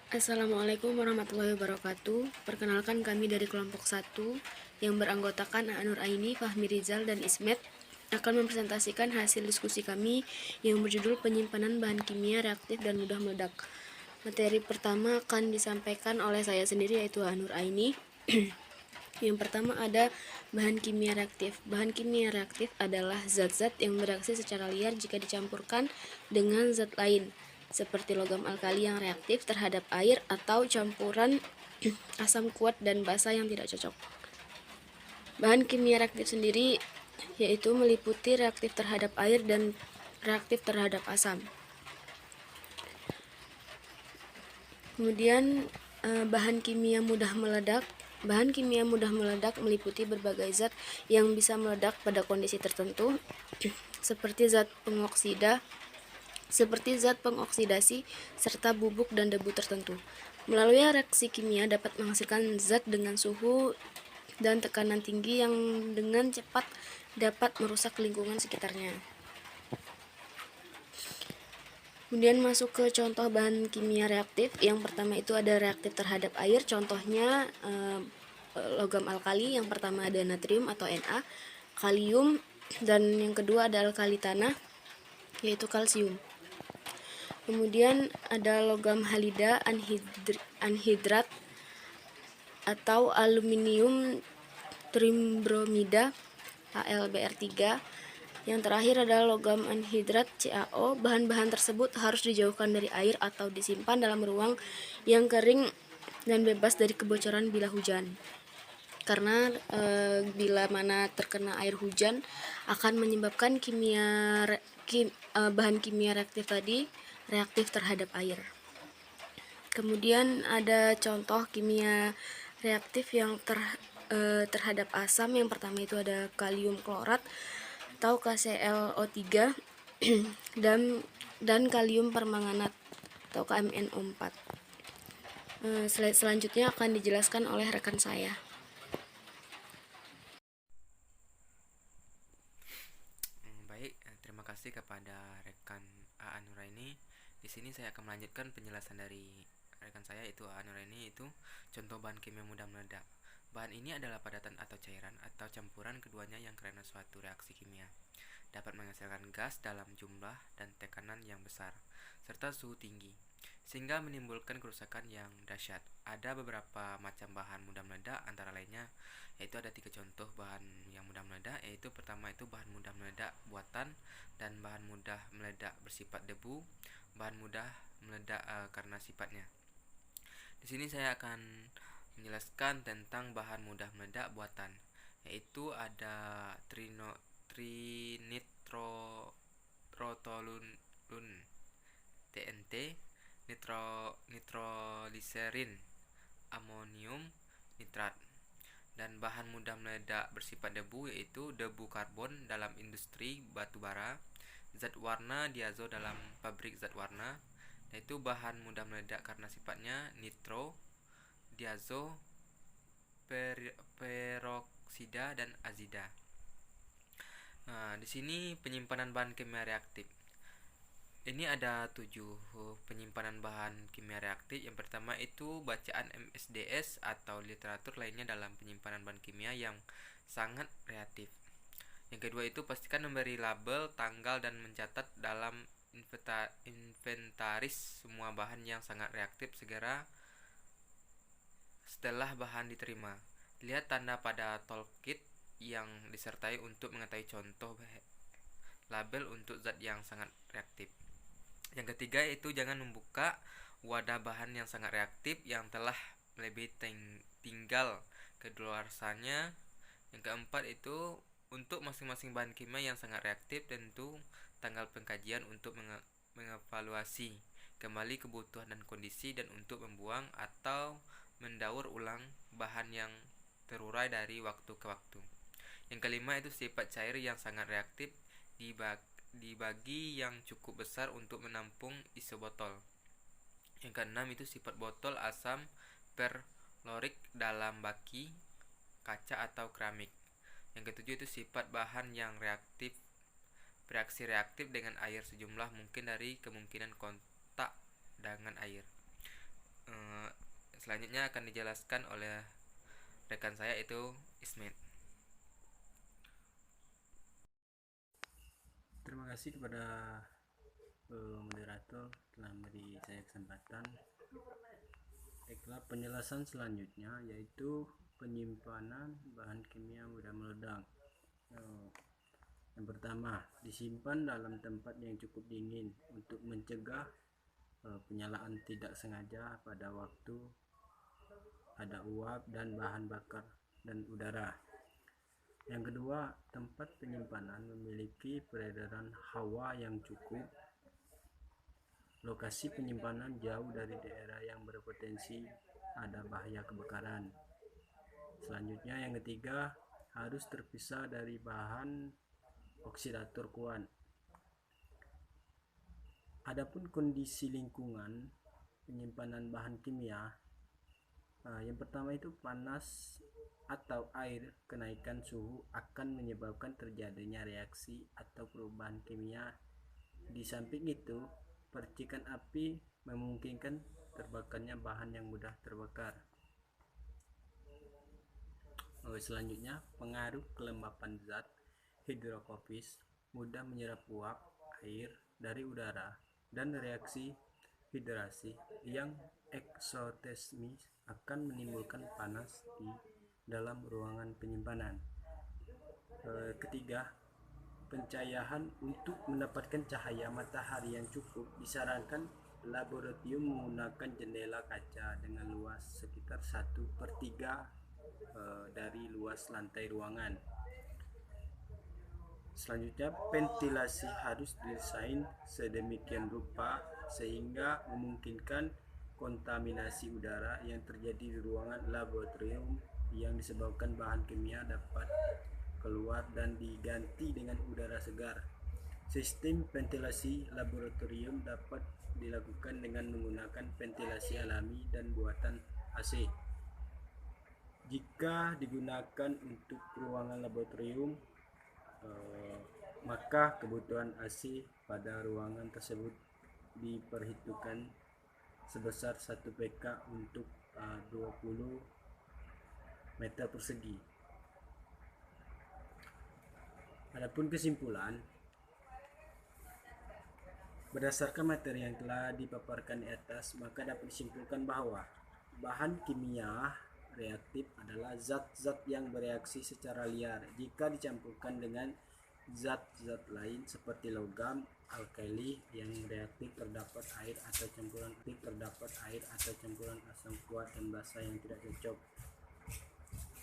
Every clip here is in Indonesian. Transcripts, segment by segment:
Assalamualaikum warahmatullahi wabarakatuh. Perkenalkan, kami dari kelompok 1 yang beranggotakan Aanur Aini, Fahmi Rizal, dan Ismet akan mempresentasikan hasil diskusi kami yang berjudul penyimpanan bahan kimia reaktif dan mudah meledak. Materi pertama akan disampaikan oleh saya sendiri, yaitu Aanur Aini. Yang pertama ada bahan kimia reaktif. Bahan kimia reaktif adalah zat-zat yang bereaksi secara liar jika dicampurkan dengan zat lain, seperti logam alkali yang reaktif terhadap air atau campuran asam kuat dan basa yang tidak cocok. Bahan kimia reaktif sendiri yaitu meliputi reaktif terhadap air dan reaktif terhadap asam. Kemudian bahan kimia mudah meledak. Bahan kimia mudah meledak meliputi berbagai zat yang bisa meledak pada kondisi tertentu, seperti zat pengoksidasi serta bubuk dan debu tertentu. Melalui reaksi kimia dapat menghasilkan zat dengan suhu dan tekanan tinggi yang dengan cepat dapat merusak lingkungan sekitarnya. Kemudian masuk ke contoh bahan kimia reaktif. Yang pertama itu ada reaktif terhadap air, contohnya logam alkali. Yang pertama ada natrium atau Na, kalium, dan yang kedua ada alkali tanah, yaitu kalsium. Kemudian ada logam halida, anhidrat atau aluminium trimbromida, AlBr3. Yang terakhir adalah logam anhidrat, CaO. Bahan-bahan tersebut harus dijauhkan dari air atau disimpan dalam ruang yang kering dan bebas dari kebocoran bila hujan. Karena bila mana terkena air hujan akan menyebabkan bahan kimia reaktif tadi reaktif terhadap air. Kemudian ada contoh kimia reaktif yang terhadap asam. Yang pertama itu ada kalium klorat atau KClO3 dan kalium permanganat atau KMnO4. Slide selanjutnya akan dijelaskan oleh rekan saya. Baik, terima kasih kepada rekan Aan Nuraini. Di sini saya akan melanjutkan penjelasan dari rekan saya, itu Aan Nuraini, itu contoh bahan kimia mudah meledak. Bahan ini adalah padatan atau cairan atau campuran keduanya yang karena suatu reaksi kimia dapat menghasilkan gas dalam jumlah dan tekanan yang besar serta suhu tinggi sehingga menimbulkan kerusakan yang dahsyat. Ada beberapa macam bahan mudah meledak, antara lainnya yaitu ada 3 contoh bahan yang mudah meledak, yaitu pertama itu bahan mudah meledak buatan dan bahan mudah meledak bersifat debu, bahan mudah meledak karena sifatnya. Di sini saya akan menjelaskan tentang bahan mudah meledak buatan, yaitu ada trinitrotolun TNT, nitrogliserin, amonium nitrat. Dan bahan mudah meledak bersifat debu yaitu debu karbon dalam industri batubara, zat warna diazo dalam pabrik zat warna, yaitu bahan mudah meledak karena sifatnya nitro, diazo, peroksida, dan azida. Nah, di sini penyimpanan bahan kimia reaktif. Ini ada 7 penyimpanan bahan kimia reaktif. Yang pertama itu bacaan MSDS atau literatur lainnya dalam penyimpanan bahan kimia yang sangat reaktif. Yang kedua itu pastikan memberi label, tanggal, dan mencatat dalam inventaris semua bahan yang sangat reaktif segera setelah bahan diterima. Lihat tanda pada toolkit yang disertai untuk mengetahui contoh label untuk zat yang sangat reaktif. Yang ketiga itu jangan membuka wadah bahan yang sangat reaktif yang telah melebihi tinggal kedaluarsanya. Yang keempat itu untuk masing-masing bahan kimia yang sangat reaktif tentu tanggal pengkajian untuk mengevaluasi kembali kebutuhan dan kondisi dan untuk membuang atau mendaur ulang bahan yang terurai dari waktu ke waktu. Yang kelima itu sifat cair yang sangat reaktif dibagi yang cukup besar untuk menampung isobotol. Yang keenam itu sifat botol asam perlorik dalam baki, kaca atau keramik. Yang ketujuh itu sifat bahan yang bereaksi reaktif dengan air sejumlah mungkin dari kemungkinan kontak dengan air. Selanjutnya akan dijelaskan oleh rekan saya itu Ismet. Terima kasih kepada moderator telah memberi saya kesempatan. Baiklah, penjelasan selanjutnya yaitu penyimpanan bahan kimia mudah meledak. Yang pertama, disimpan dalam tempat yang cukup dingin untuk mencegah penyalaan tidak sengaja pada waktu ada uap dan bahan bakar dan udara. Yang kedua, tempat penyimpanan memiliki peredaran hawa yang cukup. Lokasi penyimpanan jauh dari daerah yang berpotensi ada bahaya kebakaran. Selanjutnya, yang ketiga, harus terpisah dari bahan oksidator kuat. Adapun kondisi lingkungan penyimpanan bahan kimia, yang pertama itu panas atau air. Kenaikan suhu akan menyebabkan terjadinya reaksi atau perubahan kimia. Di samping itu, percikan api memungkinkan terbakarnya bahan yang mudah terbakar. Selanjutnya, pengaruh kelembapan zat hidrofobis mudah menyerap uap air dari udara dan reaksi hidrasi yang eksotermis akan menimbulkan panas di dalam ruangan penyimpanan. Ketiga, pencahayaan. Untuk mendapatkan cahaya matahari yang cukup, disarankan laboratorium menggunakan jendela kaca dengan luas sekitar 1/3 dari luas lantai ruangan. Selanjutnya, ventilasi harus didesain sedemikian rupa sehingga memungkinkan kontaminasi udara yang terjadi di ruangan laboratorium yang disebabkan bahan kimia dapat keluar dan diganti dengan udara segar. Sistem ventilasi laboratorium dapat dilakukan dengan menggunakan ventilasi alami dan buatan AC. Jika digunakan untuk ruangan laboratorium, maka kebutuhan AC pada ruangan tersebut diperhitungkan sebesar 1 PK untuk 20 meter persegi. Adapun kesimpulan, berdasarkan materi yang telah dipaparkan di atas, maka dapat disimpulkan bahwa bahan kimia reaktif adalah zat-zat yang bereaksi secara liar jika dicampurkan dengan zat-zat lain seperti logam, alkali yang reaktif terdapat air atau campuran aktif terdapat air atau campuran asam kuat dan basa yang tidak cocok.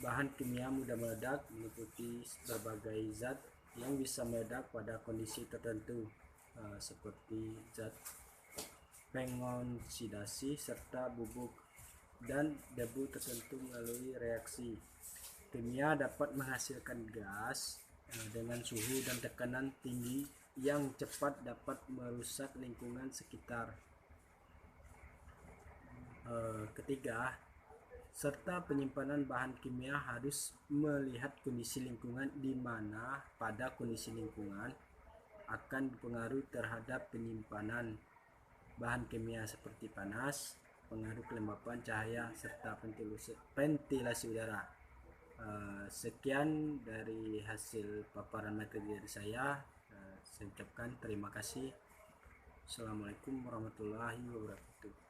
Bahan kimia mudah meledak meliputi berbagai zat yang bisa meledak pada kondisi tertentu, seperti zat pengoksidasi serta bubuk dan debu tertentu. Melalui reaksi kimia dapat menghasilkan gas dengan suhu dan tekanan tinggi yang cepat dapat merusak lingkungan sekitar. Ketiga, serta penyimpanan bahan kimia harus melihat kondisi lingkungan, di mana pada kondisi lingkungan akan berpengaruh terhadap penyimpanan bahan kimia seperti panas, pengaruh kelembapan cahaya, serta ventilasi udara. Sekian dari hasil paparan materi dari saya. Saya ucapkan terima kasih. Assalamualaikum warahmatullahi wabarakatuh.